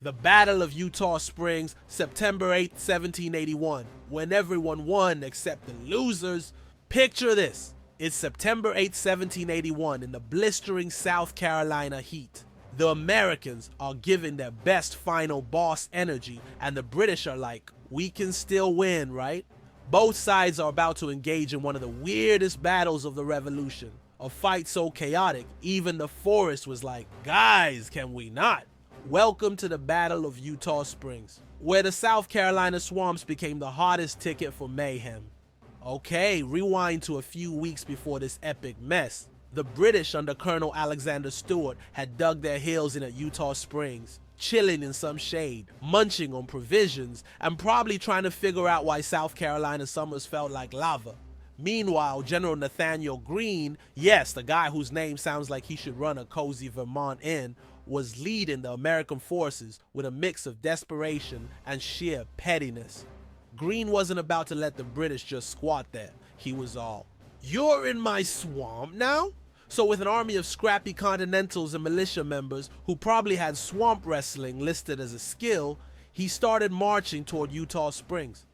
The Battle of Eutaw Springs, September 8, 1781, when everyone won except the losers. Picture this. It's September 8, 1781 in the blistering South Carolina heat. The Americans are giving their best final boss energy, and the British are like, we can still win, right? Both sides are about to engage in one of the weirdest battles of the Revolution. A fight so chaotic, even the forest was like, guys, can we not? Welcome to the Battle of Eutaw Springs, where the South Carolina swamps became the hottest ticket for mayhem. Okay, rewind to a few weeks before this epic mess. The British under Colonel Alexander Stewart had dug their heels in at Eutaw Springs, chilling in some shade, munching on provisions, and probably trying to figure out why South Carolina summers felt like lava. Meanwhile, General Nathanael Greene, yes, the guy whose name sounds like he should run a cozy Vermont inn, was leading the American forces with a mix of desperation and sheer pettiness. Greene wasn't about to let the British just squat there. He was all, "You're in my swamp now?" So with an army of scrappy Continentals and militia members who probably had swamp wrestling listed as a skill, he started marching toward Eutaw Springs.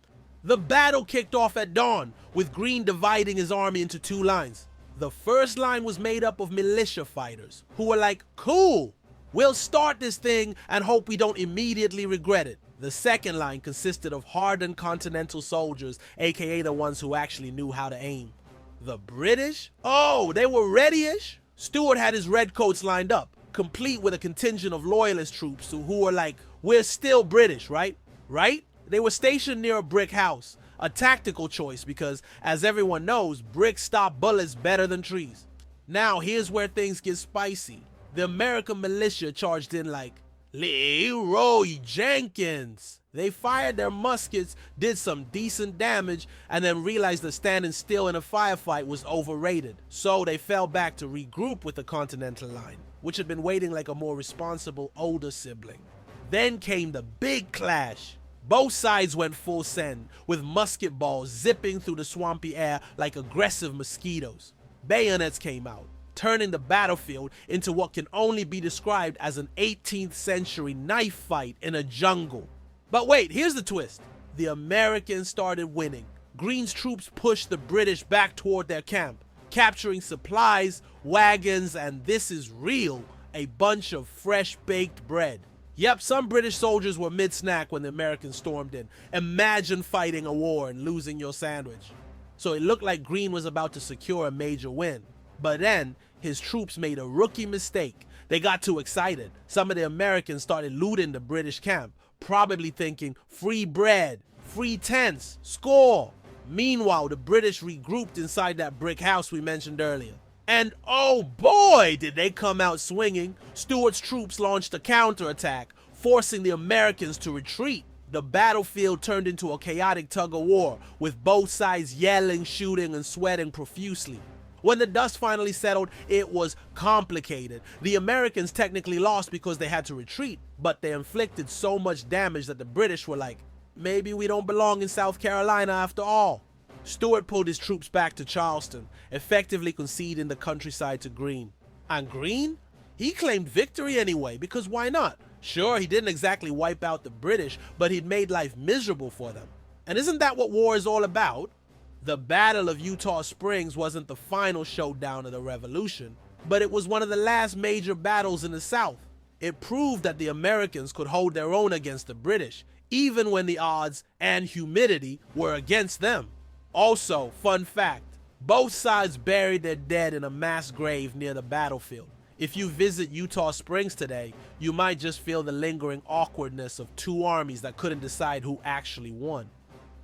The battle kicked off at dawn, with Greene dividing his army into two lines. The first line was made up of militia fighters, who were like, cool, we'll start this thing and hope we don't immediately regret it. The second line consisted of hardened Continental soldiers, aka the ones who actually knew how to aim. The British? Oh, they were ready-ish? Stewart had his redcoats lined up, complete with a contingent of loyalist troops who were like, we're still British, right? Right? They were stationed near a brick house, a tactical choice because, as everyone knows, bricks stop bullets better than trees. Now, here's where things get spicy. The American militia charged in like, Leroy Jenkins. They fired their muskets, did some decent damage, and then realized that standing still in a firefight was overrated. So they fell back to regroup with the Continental line, which had been waiting like a more responsible older sibling. Then came the big clash. Both sides went full send, with musket balls zipping through the swampy air like aggressive mosquitoes. Bayonets came out, turning the battlefield into what can only be described as an 18th century knife fight in a jungle. But wait, here's the twist. The Americans started winning. Greene's troops pushed the British back toward their camp, capturing supplies, wagons, and this is real, a bunch of fresh-baked bread. Yep, some British soldiers were mid-snack when the Americans stormed in. Imagine fighting a war and losing your sandwich. So it looked like Greene was about to secure a major win. But then, his troops made a rookie mistake. They got too excited. Some of the Americans started looting the British camp, probably thinking, free bread, free tents, score. Meanwhile, the British regrouped inside that brick house we mentioned earlier. And oh boy, did they come out swinging. Stewart's troops launched a counterattack, forcing the Americans to retreat. The battlefield turned into a chaotic tug-of-war, with both sides yelling, shooting, and sweating profusely. When the dust finally settled, it was complicated. The Americans technically lost because they had to retreat, but they inflicted so much damage that the British were like, maybe we don't belong in South Carolina after all. Stewart pulled his troops back to Charleston, effectively conceding the countryside to Greene. And Greene? He claimed victory anyway, because why not? Sure, he didn't exactly wipe out the British, but he'd made life miserable for them. And isn't that what war is all about? The Battle of Eutaw Springs wasn't the final showdown of the Revolution, but it was one of the last major battles in the South. It proved that the Americans could hold their own against the British, even when the odds and humidity were against them. Also, fun fact, both sides buried their dead in a mass grave near the battlefield. If you visit Eutaw Springs today, you might just feel the lingering awkwardness of two armies that couldn't decide who actually won.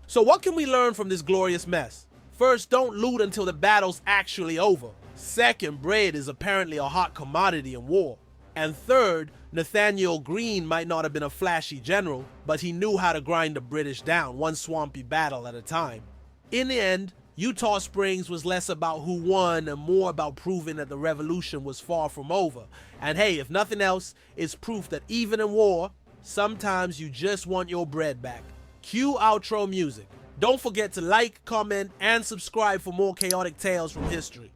So what can we learn from this glorious mess? First, don't loot until the battle's actually over. Second, bread is apparently a hot commodity in war. And third, Nathanael Greene might not have been a flashy general, but he knew how to grind the British down, one swampy battle at a time. In the end, Eutaw Springs was less about who won and more about proving that the revolution was far from over. And hey, if nothing else, it's proof that even in war, sometimes you just want your bread back. Cue outro music. Don't forget to like, comment, and subscribe for more chaotic tales from history.